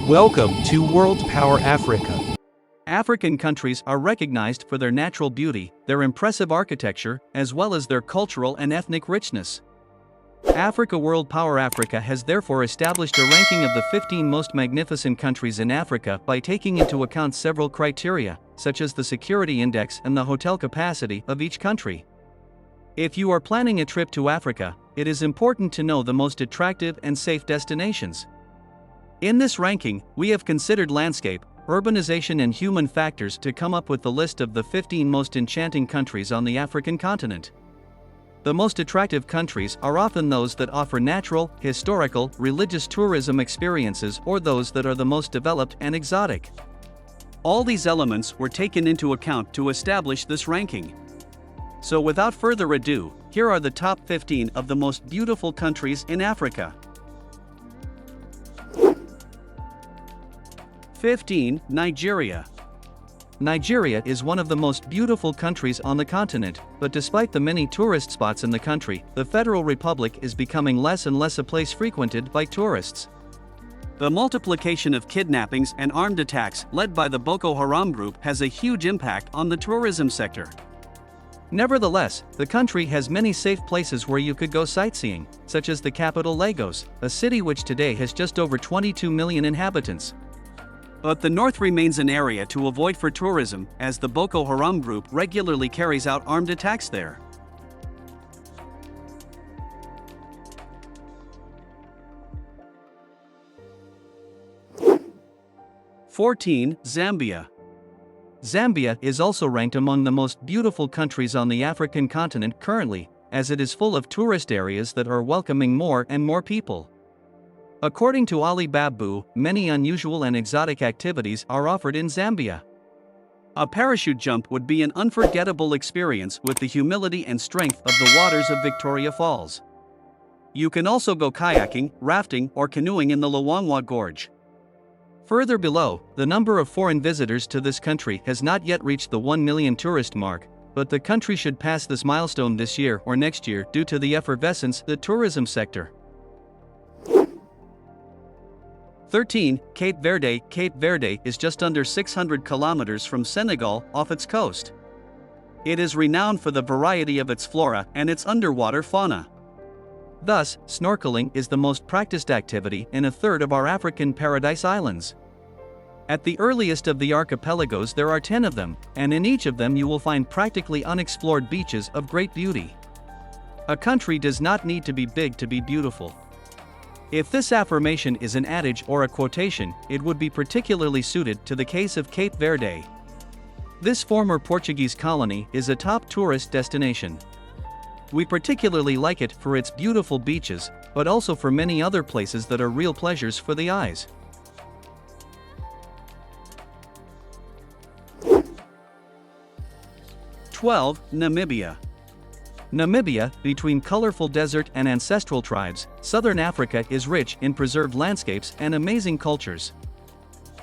Welcome to World Power Africa. African countries are recognized for their natural beauty, their impressive architecture, as well as their cultural and ethnic richness. Africa World Power Africa has therefore established a ranking of the 15 most magnificent countries in Africa by taking into account several criteria, such as the security index and the hotel capacity of each country. If you are planning a trip to Africa, it is important to know the most attractive and safe destinations. In this ranking, we have considered landscape, urbanization and human factors to come up with the list of the 15 most enchanting countries on the African continent. The most attractive countries are often those that offer natural, historical, religious tourism experiences or those that are the most developed and exotic. All these elements were taken into account to establish this ranking. So without further ado, here are the top 15 of the most beautiful countries in Africa. 15. Nigeria. Nigeria is one of the most beautiful countries on the continent, but despite the many tourist spots in the country, the Federal Republic is becoming less and less a place frequented by tourists. The multiplication of kidnappings and armed attacks led by the Boko Haram group has a huge impact on the tourism sector. Nevertheless, the country has many safe places where you could go sightseeing, such as the capital Lagos, a city which today has just over 22 million inhabitants. But the north remains an area to avoid for tourism, as the Boko Haram group regularly carries out armed attacks there. (14) Zambia. Zambia is also ranked among the most beautiful countries on the African continent currently, as it is full of tourist areas that are welcoming more and more people. According to Ali Babu, many unusual and exotic activities are offered in Zambia. A parachute jump would be an unforgettable experience with the humility and strength of the waters of Victoria Falls. You can also go kayaking, rafting, or canoeing in the Luangwa Gorge. Further below, the number of foreign visitors to this country has not yet reached the 1 million tourist mark, but the country should pass this milestone this year or next year due to the effervescence of the tourism sector. 13. Cape Verde. Cape Verde is just under 600 kilometers from Senegal off its coast. It is renowned for the variety of its flora and its underwater fauna. Thus, snorkeling is the most practiced activity in a third of our African paradise islands. At the earliest of the archipelagos there are 10 of them, and in each of them you will find practically unexplored beaches of great beauty. A country does not need to be big to be beautiful. If this affirmation is an adage or a quotation, it would be particularly suited to the case of Cape Verde. This former Portuguese colony is a top tourist destination. We particularly like it for its beautiful beaches, but also for many other places that are real pleasures for the eyes. (12) Namibia. Namibia, between colorful desert and ancestral tribes, southern Africa is rich in preserved landscapes and amazing cultures.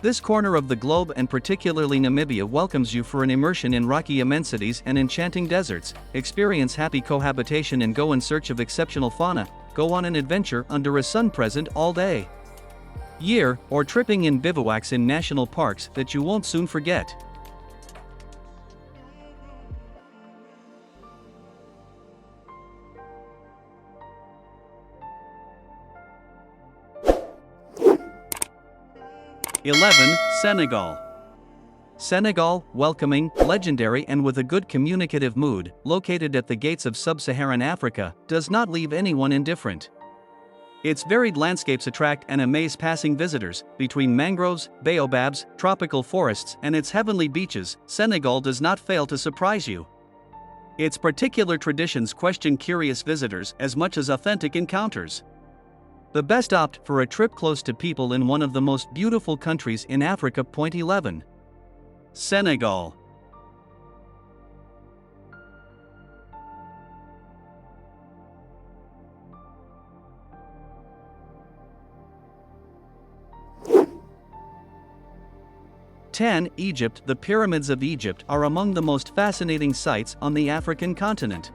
This corner of the globe and particularly Namibia welcomes you for an immersion in rocky immensities and enchanting deserts, experience happy cohabitation and go in search of exceptional fauna, go on an adventure under a sun present all day, year, or tripping in bivouacs in national parks that you won't soon forget. (11) Senegal. Senegal, welcoming, legendary and with a good communicative mood, located at the gates of sub-Saharan Africa, does not leave anyone indifferent. Its varied landscapes attract and amaze passing visitors. Between mangroves, baobabs, tropical forests and its heavenly beaches, Senegal does not fail to surprise you. Its particular traditions question curious visitors as much as authentic encounters. The best opt for a trip close to people in one of the most beautiful countries in Africa. 11. Senegal. (10) Egypt. The pyramids of Egypt are among the most fascinating sights on the African continent.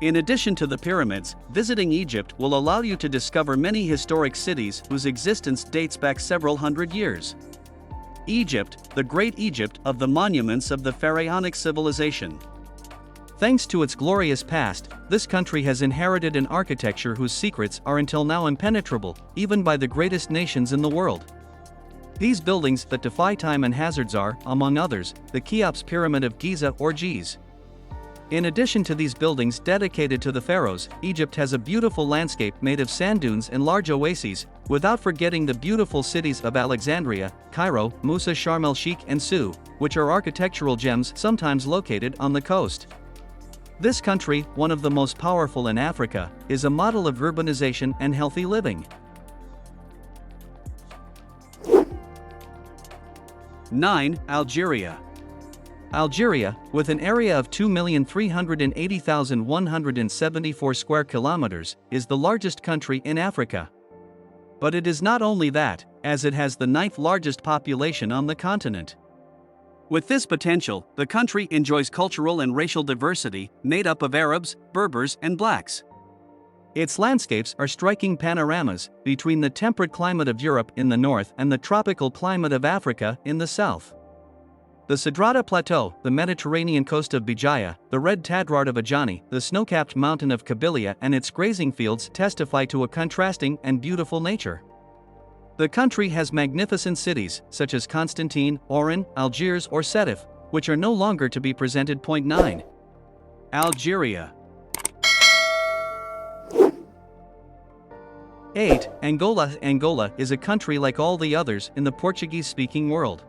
In addition to the pyramids, visiting Egypt will allow you to discover many historic cities whose existence dates back several hundred years. Egypt, the Great Egypt of the monuments of the pharaonic civilization. Thanks to its glorious past, this country has inherited an architecture whose secrets are until now impenetrable, even by the greatest nations in the world. These buildings that defy time and hazards are, among others, the Cheops Pyramid of Giza or Giza. In addition to these buildings dedicated to the pharaohs, Egypt has a beautiful landscape made of sand dunes and large oases, without forgetting the beautiful cities of Alexandria, Cairo, Musa, Sharm el-Sheikh and Su, which are architectural gems sometimes located on the coast. This country, one of the most powerful in Africa, is a model of urbanization and healthy living. 9. Algeria. Algeria, with an area of 2,380,174 square kilometers, is the largest country in Africa. But it is not only that, as it has the 9th largest population on the continent. With this potential, the country enjoys cultural and racial diversity, made up of Arabs, Berbers, and blacks. Its landscapes are striking panoramas between the temperate climate of Europe in the north and the tropical climate of Africa in the south. The Sadrada Plateau, the Mediterranean coast of Bijaya, the red Tadrart of Ajani, the snow-capped mountain of Kabylia and its grazing fields testify to a contrasting and beautiful nature. The country has magnificent cities, such as Constantine, Oran, Algiers or Sétif, which are no longer to be presented. 9. Algeria. 8. Angola. Angola is a country like all the others in the Portuguese-speaking world.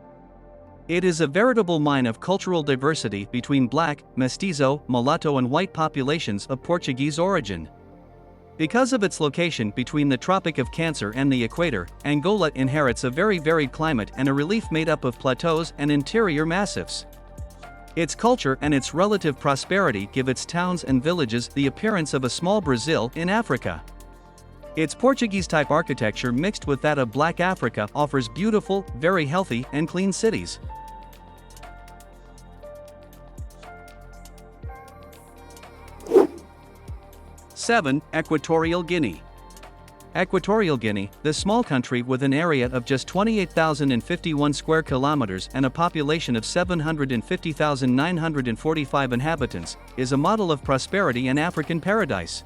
It is a veritable mine of cultural diversity between black, mestizo, mulatto and white populations of Portuguese origin. Because of its location between the Tropic of Cancer and the equator, Angola inherits a very varied climate and a relief made up of plateaus and interior massifs. Its culture and its relative prosperity give its towns and villages the appearance of a small Brazil in Africa. Its Portuguese-type architecture mixed with that of Black Africa offers beautiful, very healthy and clean cities. 7. Equatorial Guinea. Equatorial Guinea, this small country with an area of just 28,051 square kilometers and a population of 750,945 inhabitants, is a model of prosperity and African paradise.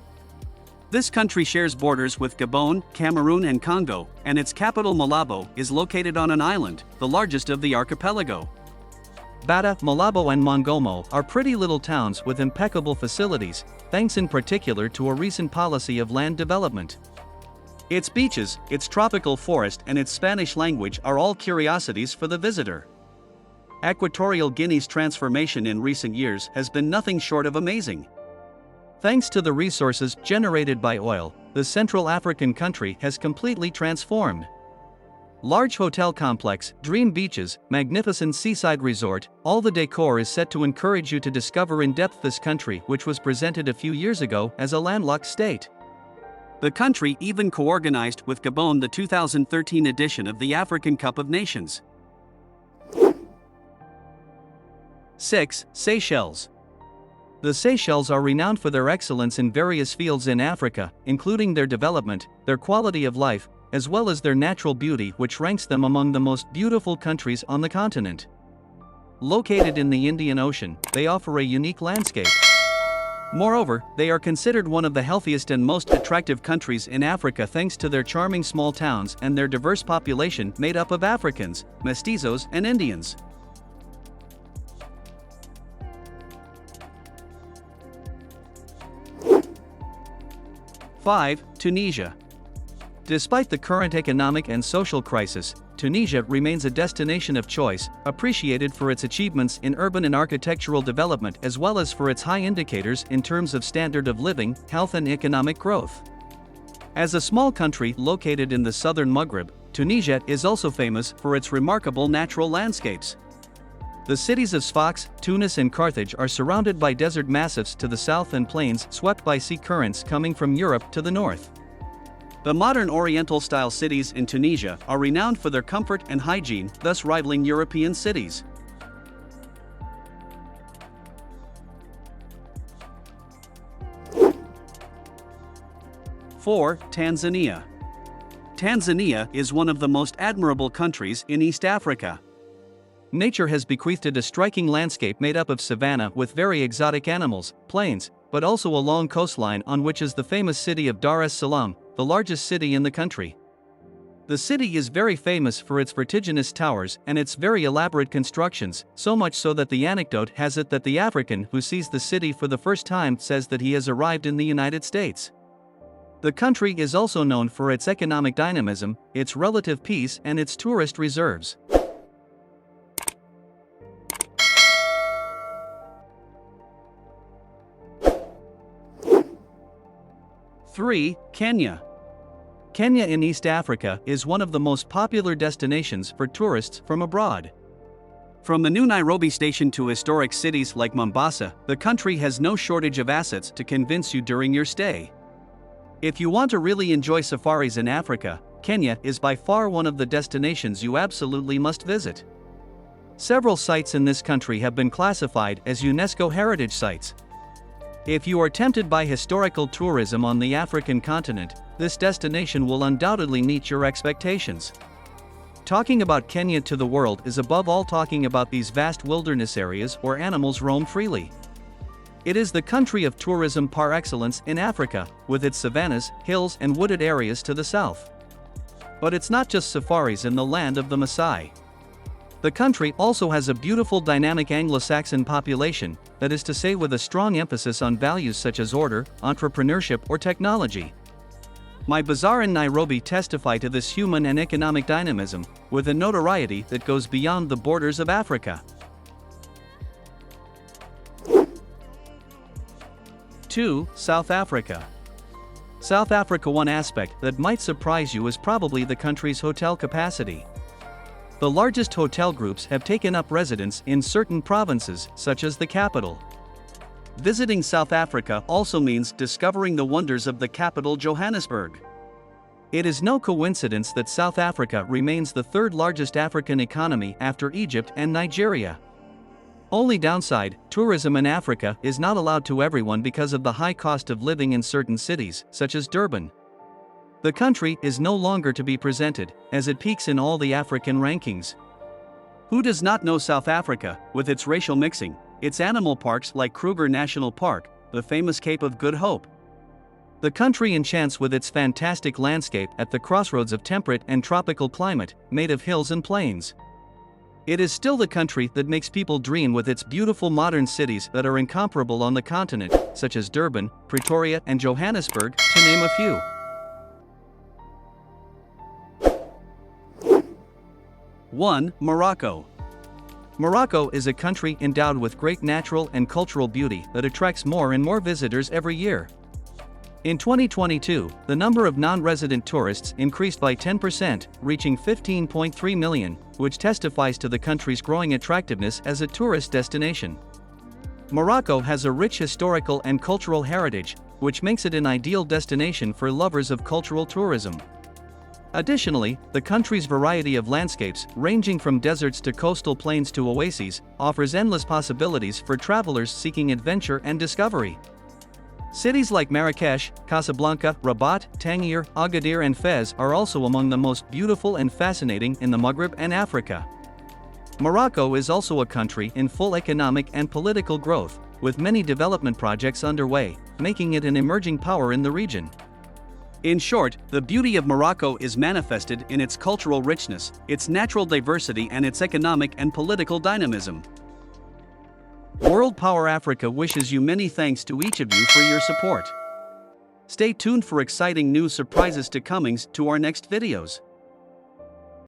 This country shares borders with Gabon, Cameroon and Congo, and its capital Malabo is located on an island, the largest of the archipelago. Bata, Malabo and Mongomo are pretty little towns with impeccable facilities, thanks in particular to a recent policy of land development. Its beaches, its tropical forest and its Spanish language are all curiosities for the visitor. Equatorial Guinea's transformation in recent years has been nothing short of amazing. Thanks to the resources generated by oil, the Central African country has completely transformed. Large hotel complex, dream beaches, magnificent seaside resort, all the decor is set to encourage you to discover in depth this country which was presented a few years ago as a landlocked state. The country even co-organized with Gabon the 2013 edition of the African Cup of Nations. 6. Seychelles. The Seychelles are renowned for their excellence in various fields in Africa, including their development, their quality of life, as well as their natural beauty, which ranks them among the most beautiful countries on the continent. Located in the Indian Ocean, they offer a unique landscape. Moreover, they are considered one of the healthiest and most attractive countries in Africa thanks to their charming small towns and their diverse population made up of Africans, mestizos, and Indians. #5. Tunisia. Despite the current economic and social crisis, Tunisia remains a destination of choice, appreciated for its achievements in urban and architectural development as well as for its high indicators in terms of standard of living, health and economic growth. As a small country located in the southern Maghreb, Tunisia is also famous for its remarkable natural landscapes. The cities of Sfax, Tunis and Carthage are surrounded by desert massifs to the south and plains swept by sea currents coming from Europe to the north. The modern Oriental-style cities in Tunisia are renowned for their comfort and hygiene, thus rivaling European cities. 4. Tanzania. Tanzania is one of the most admirable countries in East Africa. Nature has bequeathed a striking landscape made up of savanna with very exotic animals, plains, but also a long coastline on which is the famous city of Dar es Salaam, the largest city in the country. The city is very famous for its vertiginous towers and its very elaborate constructions, so much so that the anecdote has it that the African who sees the city for the first time says that he has arrived in the United States. The country is also known for its economic dynamism, its relative peace, and its tourist reserves. Three. Kenya. Kenya in East Africa is one of the most popular destinations for tourists from abroad. From the new Nairobi station to historic cities like Mombasa, the country has no shortage of assets to convince you during your stay. If you want to really enjoy safaris in Africa, Kenya is by far one of the destinations you absolutely must visit. Several sites in this country have been classified as UNESCO heritage sites. If you are tempted by historical tourism on the African continent, this destination will undoubtedly meet your expectations. Talking about Kenya to the world is above all talking about these vast wilderness areas where animals roam freely. It is the country of tourism par excellence in Africa, with its savannas, hills, and wooded areas to the south. But it's not just safaris in the land of the Maasai. The country also has a beautiful dynamic Anglo-Saxon population, that is to say with a strong emphasis on values such as order, entrepreneurship, or technology. My bazaar in Nairobi testify to this human and economic dynamism, with a notoriety that goes beyond the borders of Africa. 2. South Africa. South Africa. One aspect that might surprise you is probably the country's hotel capacity. The largest hotel groups have taken up residence in certain provinces, such as the capital. Visiting South Africa also means discovering the wonders of the capital, Johannesburg. It is no coincidence that South Africa remains the third largest African economy after Egypt and Nigeria. Only downside, tourism in Africa is not allowed to everyone because of the high cost of living in certain cities, such as Durban. The country is no longer to be presented, as it peaks in all the African rankings. Who does not know South Africa, with its racial mixing, its animal parks like Kruger National Park, the famous Cape of Good Hope? The country enchants with its fantastic landscape at the crossroads of temperate and tropical climate, made of hills and plains. It is still the country that makes people dream with its beautiful modern cities that are incomparable on the continent, such as Durban, Pretoria, and Johannesburg, to name a few. 1. Morocco. Morocco is a country endowed with great natural and cultural beauty that attracts more and more visitors every year. In 2022, the number of non-resident tourists increased by 10%, reaching 15.3 million, which testifies to the country's growing attractiveness as a tourist destination. Morocco has a rich historical and cultural heritage, which makes it an ideal destination for lovers of cultural tourism. Additionally, the country's variety of landscapes, ranging from deserts to coastal plains to oases, offers endless possibilities for travelers seeking adventure and discovery. Cities like Marrakech, Casablanca, Rabat, Tangier, Agadir, and Fez are also among the most beautiful and fascinating in the Maghreb and Africa. Morocco is also a country in full economic and political growth, with many development projects underway, making it an emerging power in the region. In short, the beauty of Morocco is manifested in its cultural richness, its natural diversity, and its economic and political dynamism. World Power Africa wishes you many thanks to each of you for your support. Stay tuned for exciting new surprises to comings to our next videos.